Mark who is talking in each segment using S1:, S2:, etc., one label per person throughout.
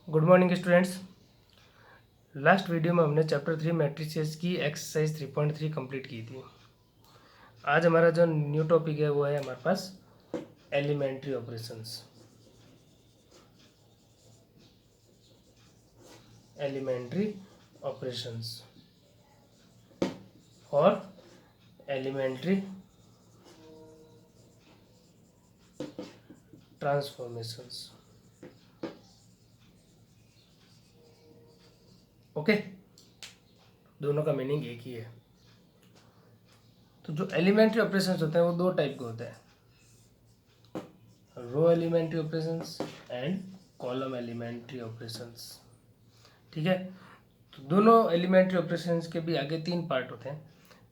S1: Good morning students. Last video में हमने chapter 3 matrices की एक्सरसाइज 3.3 कंप्लीट की थी। आज हमारा जो न्यू टॉपिक है वो है हमारे पास एलिमेंट्री ऑपरेशंस। एलिमेंट्री ऑपरेशंस और एलिमेंट्री ट्रांसफॉर्मेशंस। ओके, दोनों का मीनिंग एक ही है। तो जो एलिमेंट्री ऑपरेशंस होते हैं वो दो टाइप के होते हैं, row elementary operations and column elementary operations. ठीक है, तो दोनों एलिमेंट्री ऑपरेशंस के भी आगे तीन पार्ट होते हैं,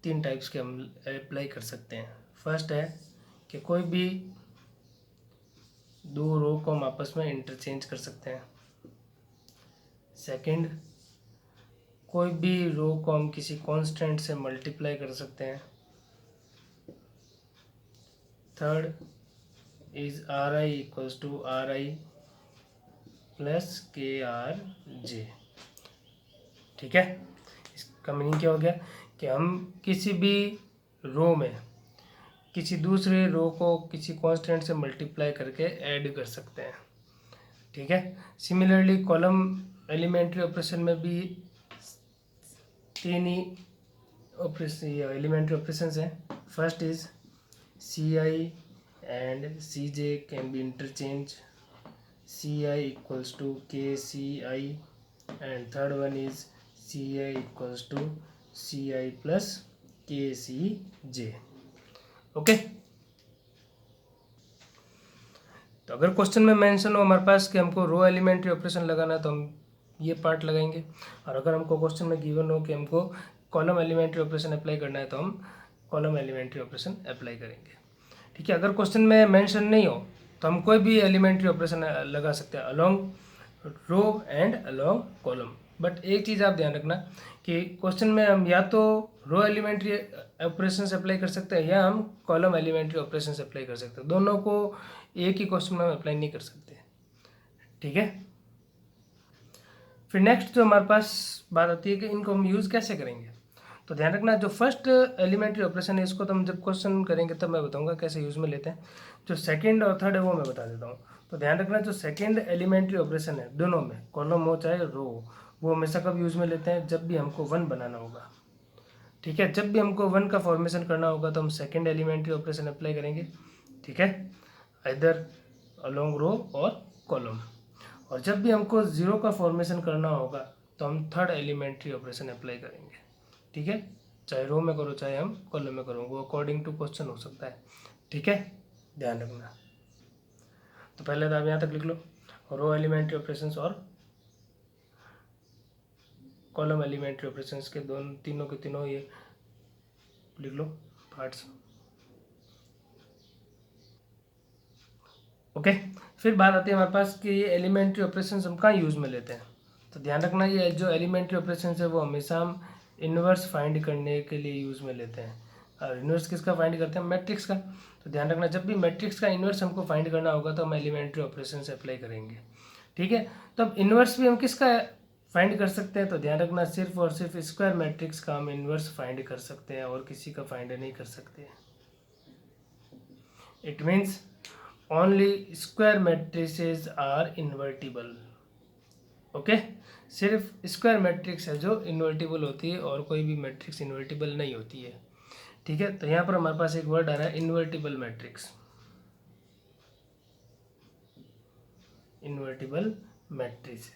S1: तीन टाइप्स के हम अप्लाई कर सकते हैं। फर्स्ट है कि कोई भी दो रो को हम आपस में इंटरचेंज कर सकते हैं। सेकंड, कोई भी रो को हम किसी कांस्टेंट से मल्टीप्लाई कर सकते हैं। Third is r i equals to r i plus k r j. ठीक है, इसका मीनिंग क्या हो गया कि हम किसी भी रो में किसी दूसरे रो को किसी कांस्टेंट से मल्टीप्लाई करके ऐड कर सकते हैं। ठीक है, सिमिलरली कॉलम एलिमेंट्री ऑपरेशन में भी तीन ही ऑपरेशन एलिमेंट्री ऑपरेशंस हैं। First is C I and C J can be interchange, C I equals to K C I, and third one is C I equals to C I plus K C J. Okay, तो अगर question में mention हो हमारे पास कि हमको रो elementary operation लगाना है तो हम ये पार्ट लगाएंगे, और अगर हमको क्वेश्चन में गिवन हो कि हमको कॉलम एलिमेंट्री ऑपरेशन अप्लाई करना है तो हम कॉलम एलिमेंट्री ऑपरेशन अप्लाई करेंगे। ठीक है, अगर क्वेश्चन में मेंशन नहीं हो तो हम कोई भी एलिमेंट्री ऑपरेशन लगा सकते हैं along row and along column. But एक चीज़ आप ध्यान रखना कि क्वेश्चन में हम या तो रो एलिमेंट्री ऑपरेशन अप्लाई कर सकते हैं या हम कॉलम एलिमेंट्री ऑपरेशन अप्लाई कर सकते हैं। दोनों को एक ही क्वेश्चन में हम अप्लाई नहीं कर सकते। ठीक है, फिर नेक्स्ट जो हमारे पास बात आती है कि इनको हम यूज़ कैसे करेंगे। तो ध्यान रखना, जो फर्स्ट एलिमेंट्री ऑपरेशन है इसको तो हम जब क्वेश्चन करेंगे तब मैं बताऊंगा कैसे यूज़ में लेते हैं। जो सेकंड और थर्ड है वो मैं बता देता हूँ। तो ध्यान रखना, जो सेकंड एलिमेंट्री ऑपरेशन है दोनों में, कॉलम हो चाहे रो, वो हमेशा कब यूज़ में लेते हैं, जब भी हमको वन बनाना होगा। ठीक है, जब भी हमको वन का फॉर्मेशन करना होगा तो हम सेकंड एलिमेंट्री ऑपरेशन अप्लाई करेंगे। ठीक है, इधर अलोंग रो और कॉलम। और जब भी हमको ज़ीरो का फॉर्मेशन करना होगा तो हम थर्ड एलिमेंट्री ऑपरेशन अप्लाई करेंगे। ठीक है, चाहे रो में करो चाहे हम कॉलम में करो, वो अकॉर्डिंग टू क्वेश्चन हो सकता है। ठीक है, ध्यान रखना। तो पहले तो आप यहाँ तक लिख लो, रो एलिमेंट्री ऑपरेशंस और कॉलम एलिमेंट्री ऑपरेशंस के दोनों तीनों के तीनों ये लिख लो पार्ट्स। ओके, फिर बात आती है हमारे पास कि ये एलिमेंट्री ऑपरेशंस हम कहाँ यूज़ में लेते हैं। तो ध्यान रखना, ये जो एलिमेंट्री ऑपरेशंस है वो हमेशा हम इन्वर्स फाइंड करने के लिए यूज़ में लेते हैं। और इन्वर्स किसका फाइंड करते हैं, मैट्रिक्स का। तो ध्यान रखना, जब भी मैट्रिक्स का इन्वर्स हमको फाइंड करना होगा तो हम एलिमेंट्री ऑपरेशन से अप्लाई करेंगे। ठीक है, तो अब इन्वर्स भी हम किसका फाइंड कर सकते हैं, तो ध्यान रखना सिर्फ और सिर्फ स्क्वायर मैट्रिक्स का हम इन्वर्स फाइंड कर सकते हैं और किसी का फाइंड नहीं कर सकते। It means only square matrices are invertible. Okay, सिर्फ स्क्वायर मैट्रिक्स है जो इन्वर्टिबल होती है और कोई भी मैट्रिक्स इन्वर्टिबल नहीं होती है। ठीक है, तो यहाँ पर हमारे पास एक वर्ड आ रहा है इन्वर्टिबल मैट्रिक्स। इन्वर्टिबल मैट्रिक्स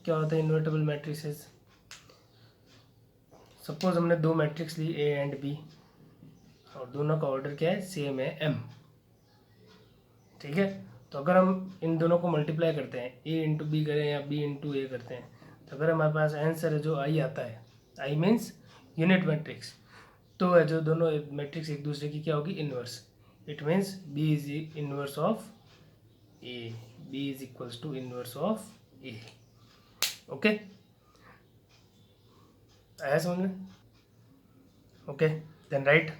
S1: क्या होता है? इन्वर्टिबल मैट्रिसेस, सपोज हमने दो मैट्रिक्स ली ए एंड बी और दोनों का ऑर्डर क्या है, सेम है एम। ठीक है, तो अगर हम इन दोनों को मल्टीप्लाई करते हैं, ए इंटू बी करें या बी इंटू ए करते हैं, तो अगर हमारे पास आंसर है जो आई आता है, आई मीन्स यूनिट मैट्रिक्स, तो है जो दोनों मैट्रिक्स एक दूसरे की क्या होगी, inverse. It means B is inverse of A, B is equals to inverse of A. Okay, आया समझ में? Okay, then right,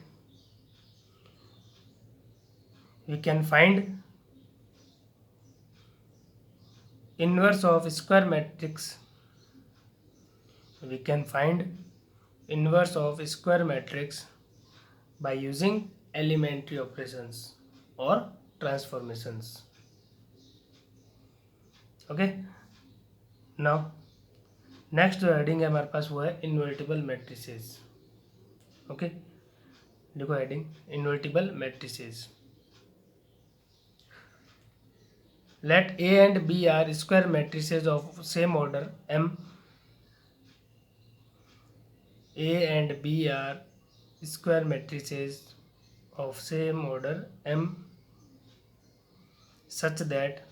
S1: we can find inverse of square matrix, we can find inverse of square matrix by using elementary operations or transformations. Okay, now next जो heading है हमारे पास वो है invertible matrices. Okay, देखो heading invertible matrices. Let A and B are square matrices of same order M. A and B are square matrices of same order M such that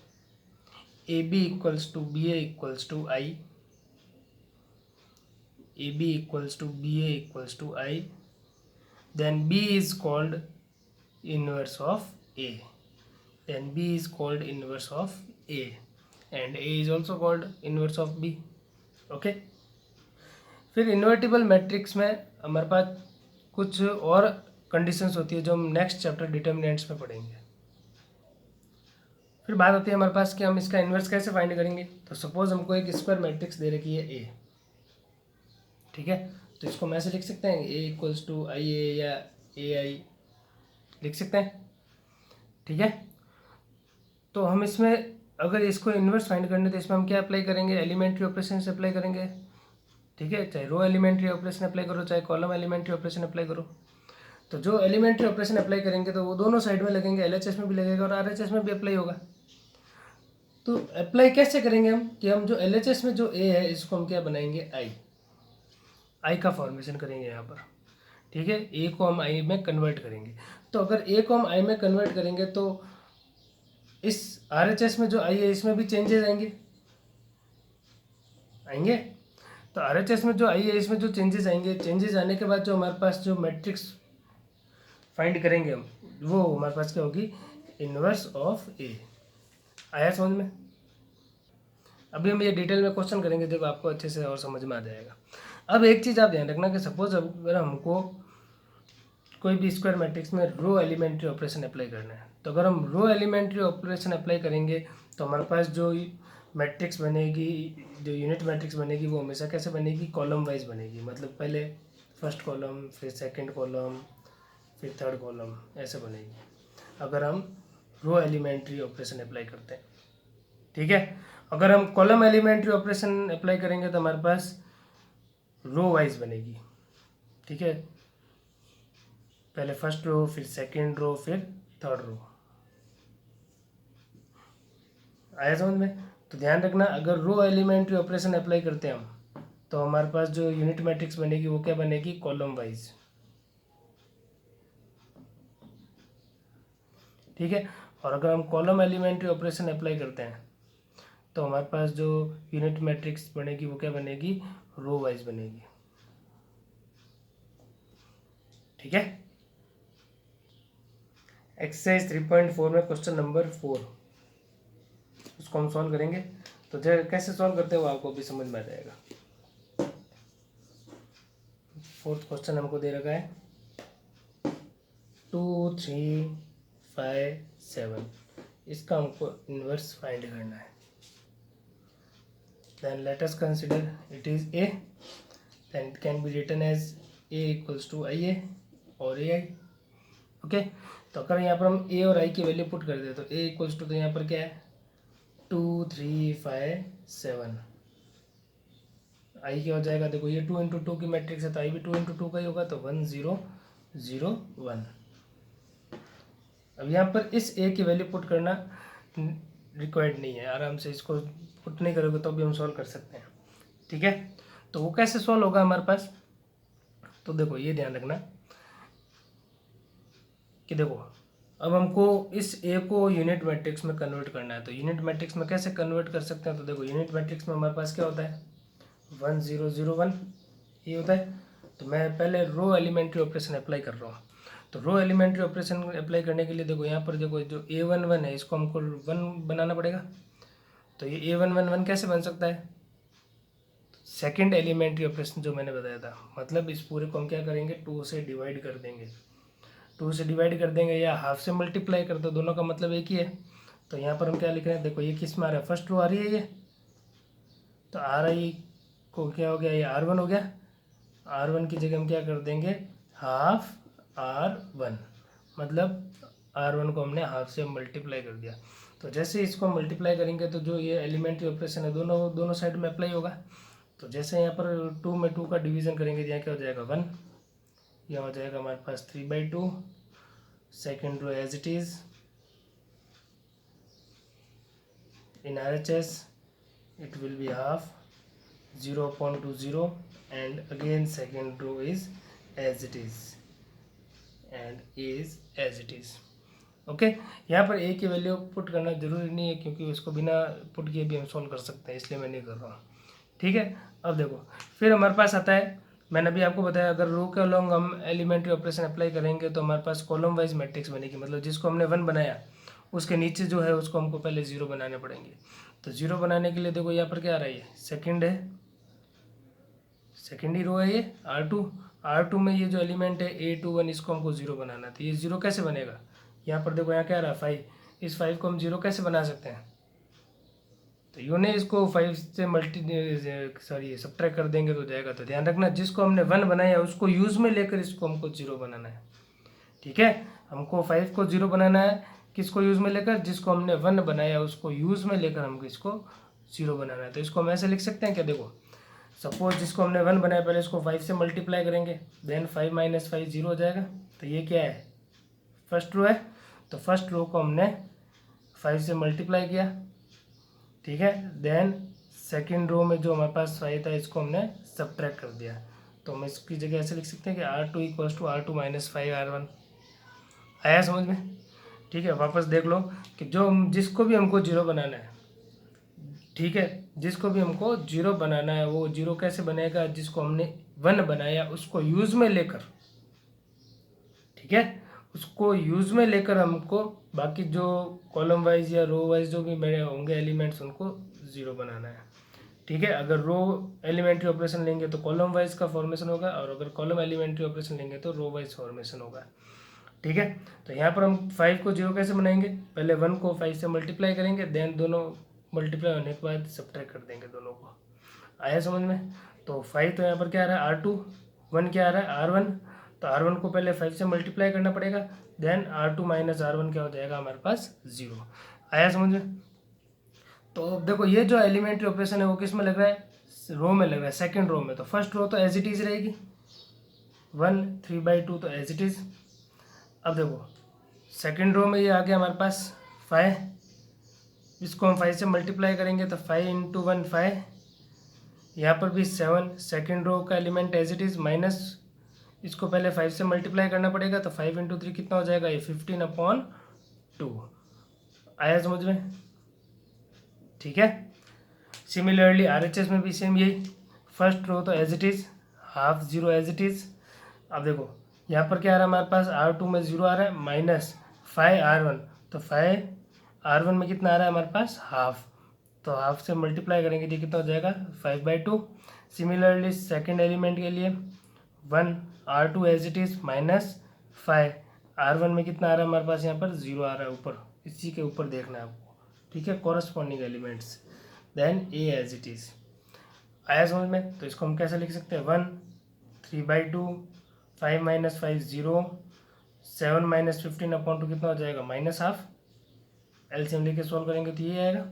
S1: AB equals to BA equals to I. AB equals to BA equals to I. Then B is called inverse of A. Then B is called inverse of A, and A is also called inverse of B. Okay, फिर invertible matrix में हमारे पास कुछ और conditions होती है जो हम next chapter determinants में पढ़ेंगे. फिर बात होती है हमारे पास कि हम इसका इन्वर्स कैसे फाइंड करेंगे. तो सपोज हमको एक स्क्वायर मैट्रिक्स दे रखी है ए, ठीक है, तो इसको हम ऐसे लिख सकते हैं ए इक्वल्स टू आई ए या ए आई लिख सकते हैं. ठीक है, तो हम इसमें अगर इसको इन्वर्स फाइंड करने तो इसमें हम क्या अप्लाई करेंगे, एलिमेंट्री ऑपरेशन से अप्लाई करेंगे. ठीक है, चाहे रो एलिमेंट्री ऑपरेशन अप्लाई करो चाहे कॉलम एलिमेंट्री ऑपरेशन अप्लाई करो. तो जो एलिमेंट्री ऑपरेशन अप्लाई करेंगे तो वो दोनों साइड में लगेंगे, एलएचएस में भी लगेगा और आरएचएस में भी अप्लाई होगा. तो अप्लाई कैसे करेंगे हम कि हम जो एलएचएस में जो ए है इसको हम क्या बनाएंगे, आई का फॉर्मेशन करेंगे यहाँ पर. ठीक है, ए को हम आई में कन्वर्ट करेंगे. तो अगर ए को हम आई में कन्वर्ट करेंगे तो इस आरएचएस में जो आई है इसमें भी चेंजेस आएंगे. तो आरएचएस में जो आई है इसमें जो चेंजेस आएंगे, चेंजेस आने के बाद जो हमारे पास जो मैट्रिक्स फाइंड करेंगे हम, वो हमारे पास क्या होगी, इन्वर्स ऑफ ए. आया समझ में. अभी हम ये डिटेल में क्वेश्चन करेंगे जब आपको अच्छे से और समझ में आ जाएगा. अब एक चीज़ आप ध्यान रखना कि सपोज अगर हमको कोई भी स्क्वायर मैट्रिक्स में रो एलिमेंट्री ऑपरेशन अप्लाई करना है, तो अगर हम रो एलिमेंट्री ऑपरेशन अप्लाई करेंगे तो हमारे पास जो मैट्रिक्स बनेगी, जो यूनिट मैट्रिक्स बनेगी वो हमेशा कैसे बनेगी, कॉलम वाइज बनेगी. मतलब पहले फर्स्ट कॉलम, फिर सेकंड कॉलम, फिर थर्ड कॉलम, ऐसे बनेगी अगर हम रो एलिमेंट्री ऑपरेशन अप्लाई करते हैं. ठीक है, अगर हम कॉलम एलिमेंट्री ऑपरेशन अप्लाई करेंगे तो हमारे पास रो वाइज बनेगी. ठीक है, पहले फर्स्ट रो, फिर सेकंड रो, फिर थर्ड रो. आया समझ में. तो ध्यान रखना, अगर रो एलिमेंट्री ऑपरेशन अप्लाई करते हैं हम तो हमारे पास जो यूनिट मैट्रिक्स बनेगी वो क्या बनेगी, कॉलम वाइज. ठीक है, और अगर हम कॉलम एलिमेंट्री ऑपरेशन अप्लाई करते हैं तो हमारे पास जो यूनिट मैट्रिक्स बनेगी वो क्या बनेगी, रो वाइज बनेगी. ठीक है, एक्सरसाइज 3.4 में क्वेश्चन नंबर 4 उसको हम सॉल्व करेंगे. तो जो कैसे सॉल्व करते हैं वो आपको अभी समझ में आ जाएगा. फोर्थ क्वेश्चन हमको दे रखा है 2, 3, 5, 7. इसका हमको इन्वर्स फाइंड करना है. then let us consider it is a, then it can be written as a equals to ia और ai. ओके, तो अगर यहाँ पर हम a और i की वैल्यू पुट कर दे तो a इक्वल्स टू, तो यहाँ पर क्या है 2, 3, 5, 7. i क्या हो जाएगा, देखो ये 2 इंटू 2 की मैट्रिक्स है तो i भी 2 इंटू 2 का ही होगा, तो 1, 0, 0, 1. अब यहाँ पर इस a की वैल्यू पुट करना रिक्वायर्ड नहीं है, आराम से इसको पुट नहीं करोगे तो भी हम सॉल्व कर सकते हैं. ठीक है, तो वो कैसे सॉल्व होगा हमारे पास, तो देखो ये ध्यान रखना कि देखो अब हमको इस ए को यूनिट मैट्रिक्स में कन्वर्ट करना है. तो यूनिट मैट्रिक्स में कैसे कन्वर्ट कर सकते हैं, तो देखो यूनिट मैट्रिक्स में हमारे पास क्या होता है 1, 0, 0, 1 ये होता है. तो मैं पहले रो एलिमेंट्री ऑपरेशन अप्लाई कर रहा हूँ. तो रो एलिमेंट्री ऑपरेशन अप्लाई करने के लिए देखो यहाँ पर देखो जो A11 है इसको हमको 1 बनाना पड़ेगा. तो ये A1, 1 कैसे बन सकता है, सेकंड एलिमेंट्री ऑपरेशन जो मैंने बताया था. मतलब इस पूरे को हम क्या करेंगे, 2 से डिवाइड कर देंगे. 2 से डिवाइड कर देंगे या हाफ से मल्टीप्लाई कर दो, दोनों का मतलब एक ही है. तो यहाँ पर हम क्या लिख रहे हैं, देखो ये किस में आ रहा है, फर्स्ट रो आ रही है ये, तो आर आई को क्या हो गया, ये R1 हो गया। R1 की जगह हम क्या कर देंगे, हाफ R1, मतलब R1 को हमने हाफ से मल्टीप्लाई कर दिया। तो जैसे इसको मल्टीप्लाई करेंगे तो जो ये एलिमेंट्री ऑपरेशन है दोनों साइड में अप्लाई होगा। तो जैसे यहाँ पर 2 में 2 का डिवीज़न करेंगे तो यहाँ क्या हो जाएगा 1, यहाँ हो जाएगा हमारे पास 3/2, second row as it is in RHS it will be half 0.20 and again second row is as it is okay. यहाँ पर ए की वैल्यू पुट करना जरूरी नहीं है क्योंकि उसको बिना पुट किए भी हम सॉल्व कर सकते हैं, इसलिए मैं नहीं कर रहा हूँ। ठीक है, अब देखो फिर हमारे पास आता है, मैंने अभी आपको बताया अगर रो के अलॉन्ग हम एलिमेंट्री ऑपरेशन अप्लाई करेंगे तो हमारे पास कॉलम वाइज मैट्रिक्स बनेगी, मतलब जिसको हमने 1 बनाया उसके नीचे जो है उसको हमको पहले 0 बनाने पड़ेंगे। तो 0 बनाने के लिए देखो यहाँ पर क्या आ रहा है, ये सेकंड है, सेकंड ही रो है ये R2 में ये जो एलिमेंट है A21 इसको हमको 0 बनाना है। तो ये 0 कैसे बनेगा, यहाँ पर देखो यहाँ क्या आ रहा है 5, इस 5 को हम 0 कैसे बना सकते हैं, तो यूँ ने इसको 5 से सब्ट्रैक्ट कर देंगे तो जाएगा। तो ध्यान रखना जिसको हमने 1 बनाया उसको यूज़ में लेकर इसको हमको 0 बनाना है। ठीक है, हमको 5 को 0 बनाना है, किसको यूज़ में लेकर, जिसको हमने 1 बनाया उसको यूज़ में लेकर हमको इसको 0 बनाना है। तो इसको हम ऐसे लिख सकते हैं क्या, देखो सपोज जिसको हमने 1 बनाया पहले इसको 5 से मल्टीप्लाई करेंगे, देन 5 - 5 0 हो जाएगा। तो ये क्या है, फर्स्ट रो है, तो फर्स्ट रो को हमने 5 से मल्टीप्लाई किया। ठीक है, देन सेकेंड रो में जो हमारे पास 5 था इसको हमने सब्ट्रैक्ट कर दिया। तो हम इसकी जगह ऐसे लिख सकते हैं कि R2 = R2 - 5R1। आया समझ में। ठीक है, वापस देख लो कि जिसको भी हमको 0 बनाना है, ठीक है, जिसको भी हमको 0 बनाना है वो 0 कैसे बनेगा, जिसको हमने 1 बनाया उसको यूज़ में लेकर, ठीक है, उसको यूज़ में लेकर हमको बाकी जो कॉलम वाइज या रो वाइज जो भी मेरे होंगे एलिमेंट्स उनको 0 बनाना है। ठीक है, अगर रो एलिमेंट्री ऑपरेशन लेंगे तो कॉलम वाइज का फॉर्मेशन होगा और अगर कॉलम एलिमेंट्री ऑपरेशन लेंगे तो रो वाइज फॉर्मेशन होगा। ठीक है, तो यहाँ पर हम 5 को 0 कैसे बनाएंगे, पहले 1 को 5 से मल्टीप्लाई करेंगे, देन दोनों मल्टीप्लाई होने के बाद सब्ट्रैक्ट कर देंगे दोनों को। आया समझ में। तो 5 तो यहाँ पर क्या आ रहा है R2, 1 क्या आ रहा है R1, तो R1 को पहले 5 से मल्टीप्लाई करना पड़ेगा, देन R2 - R1 क्या हो जाएगा हमारे पास 0। आया समझ में। तो देखो ये जो एलिमेंट्री ऑपरेशन है वो किस में लग रहा है, रो में लग रहा है, सेकेंड रो में। तो फर्स्ट रो तो एज इट इज़ रहेगी 1 3/2 तो एज इट इज़। अब देखो सेकेंड रो में ये आ गया हमारे पास 5, इसको हम 5 से मल्टीप्लाई करेंगे तो 5 × 1 5, यहाँ पर भी 7, सेकेंड रो का element as it is minus, इसको पहले 5 से मल्टीप्लाई करना पड़ेगा तो 5 × 3 कितना हो जाएगा, ये 15/2। आया समझ में। ठीक है, सिमिलरली RHS में भी सेम यही, फर्स्ट रो तो as it is half 0 as it is. अब देखो यहाँ पर क्या आ रहा है हमारे पास R2 में 0 आ रहा है माइनस 5R1, तो 5R1 में कितना आ रहा है हमारे पास हाफ, तो हाफ से मल्टीप्लाई करेंगे तो कितना हो जाएगा 5/2। सिमिलरली सेकेंड एलिमेंट के लिए 1 R2 as it is minus 5R1 में कितना आ रहा है हमारे पास यहाँ पर 0 आ रहा है ऊपर, इसी के ऊपर देखना है आपको। ठीक है, corresponding elements, then A as it is. आया समझ में। तो इसको हम कैसे लिख सकते हैं, 1 3/2, 5 - 5 0, 7 - 15/2 कितना हो जाएगा -हाफ। एलसीएम लेके सॉल्व करेंगे तो ये आएगा।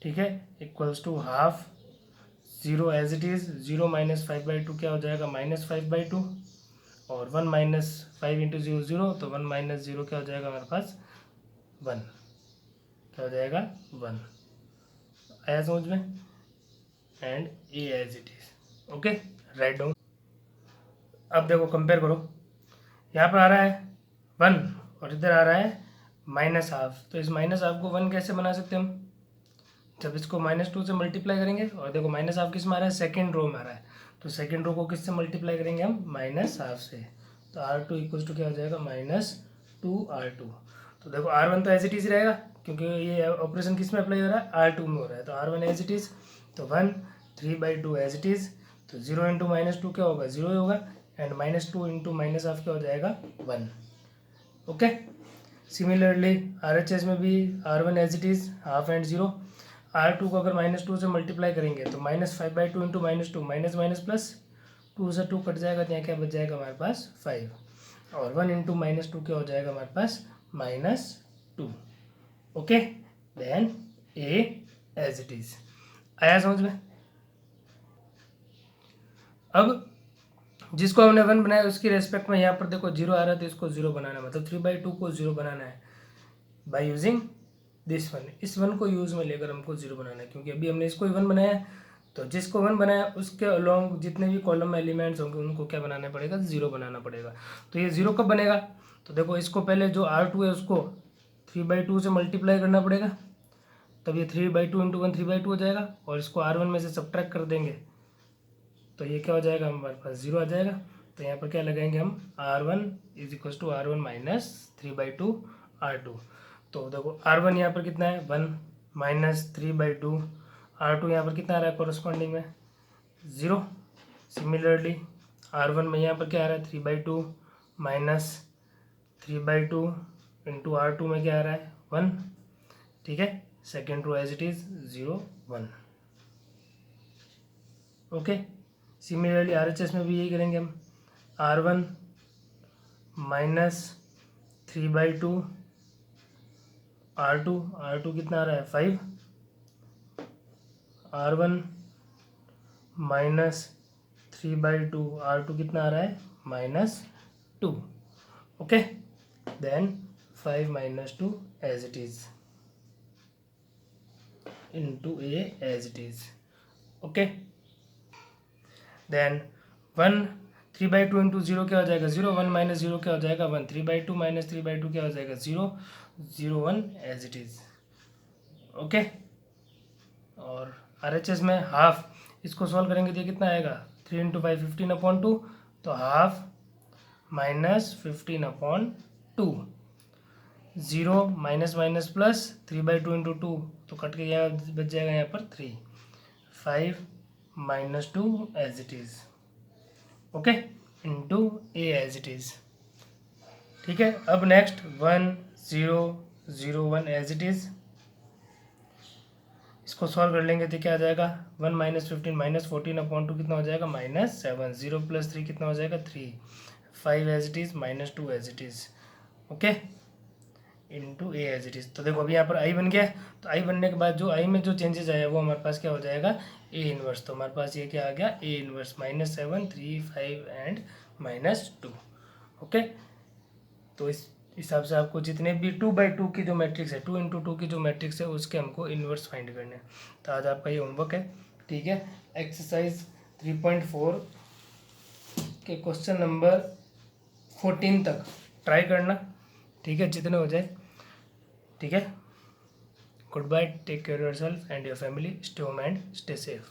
S1: ठीक है, = हाफ 0 एज इट इज़, 0 - 5/2 क्या हो जाएगा -5/2, और 1 - 5 × 0 0, तो 1 - 0 क्या हो जाएगा हमारे पास 1, क्या हो जाएगा 1। आया समझ में। And A as it is. Okay, right down. अब देखो कंपेयर करो, यहाँ पर आ रहा है 1 और इधर आ रहा है -हाफ, तो इस -हाफ को 1 कैसे बना सकते हैं हम, जब इसको -2 से मल्टीप्लाई करेंगे, और देखो -हाफ किस में आ रहा है, सेकेंड रो में आ रहा है, तो सेकेंड रो को किससे मल्टीप्लाई करेंगे हम -हाफ से, तो R2 = क्या हो जाएगा -2R2। तो देखो R1 तो एज इट इज़ रहेगा क्योंकि ये ऑपरेशन किस में अप्लाई हो रहा है, R2 में हो रहा है, तो R1 एज इट इज़, तो 1 3/2 एज इट इज़, तो 0 × -2 क्या होगा 0 ही होगा, एंड -2 × -हाफ क्या हो जाएगा 1। ओके, सिमिलरली RHS में भी R1 as it is half and 0, R2 को अगर -2 से मल्टीप्लाई करेंगे तो -5/2 इंटू -2, माइनस माइनस प्लस, 2 से 2 कट जाएगा, तो यहाँ क्या बच जाएगा हमारे पास 5, और 1 इंटू -2 क्या हो जाएगा हमारे पास -2। Okay, then A as it is. आया समझ में? अब जिसको हमने 1 बनाया उसकी रेस्पेक्ट में यहाँ पर देखो 0 आ रहा है, तो इसको 0 बनाना है, मतलब 3/2 को 0 बनाना है बाय यूजिंग दिस 1। इस 1 को यूज़ में लेकर हमको 0 बनाना है, क्योंकि अभी हमने इसको 1 बनाया है, तो जिसको 1 बनाया उसके अलोंग जितने भी कॉलम में एलिमेंट्स होंगे उनको क्या बनाना पड़ेगा, 0 बनाना पड़ेगा। तो ये 0 कब बनेगा, तो देखो इसको पहले जो R2 है उसको 3/2 से मल्टीप्लाई करना पड़ेगा, तब ये 3/2 इंटू 1 3/2 हो जाएगा, और इसको R1 में से सब्ट्रैक्ट कर देंगे तो ये क्या हो जाएगा हमारे पास 0 आ जाएगा। तो यहाँ पर क्या लगाएंगे हम, R1 is equal to R1 minus 3/2 R2। तो देखो R1 यहाँ पर कितना है 1 माइनस 3/2, R2 यहाँ पर कितना आ रहा है कॉरस्पॉन्डिंग में 0। सिमिलरली R1 में यहाँ पर क्या आ रहा है 3/2 माइनस 3/2 इंटू R2 में क्या आ रहा है 1। ठीक है, second row as it is 0 1। Okay, similarly RHS में भी यही करेंगे हम, R1 माइनस 3/2 R2 कितना आ रहा है 5, R1 माइनस 3/2 R2 कितना आ रहा है -2। Okay, then 5 - 2 as it is into A as it is. Okay, then 1 3/2 into 0 क्या हो जाएगा 0, 1 माइनस 0 क्या हो जाएगा 1, 3/2 माइनस 3/2 क्या हो जाएगा 0, 0 1 एज इट इज। ओके, और RHS में हाफ, इसको सॉल्व करेंगे तो ये कितना आएगा 3 इंटू 5 15/2, तो half minus 15/2, 0 minus minus plus 3/2 into 2, तो कट के यहाँ बच जाएगा यहाँ पर 3, 5 - 2 as it is. Okay, into A as it is. ठीक है, अब नेक्स्ट 1 0 0 1 एज इट इज, इसको सॉल्व कर लेंगे तो क्या आ जाएगा 1 माइनस 15 माइनस 14/2 कितना हो जाएगा -7, 0 + 3 कितना हो जाएगा 3, 5 as it is -2 as it is. Okay, into A as it is. तो देखो अभी यहाँ पर I बन गया, तो I बनने के बाद जो I में जो चेंजेस आया वो हमारे पास क्या हो जाएगा A इनवर्स। तो हमारे पास ये क्या आ गया A इनवर्स -7 3 5 एंड -2। ओके, तो इस हिसाब से आपको जितने भी 2/2 की जो मैट्रिक्स है 2 इंटू 2 की जो मैट्रिक्स है उसके हमको इन्वर्स फाइंड करने हैं। तो आज आपका ये होमवर्क है। ठीक है, एक्सरसाइज 3.4 के क्वेश्चन नंबर 14 तक ट्राई करना। ठीक है, जितने हो जाए। ठीक है, good bye, take care yourself and your family, stay home and stay safe.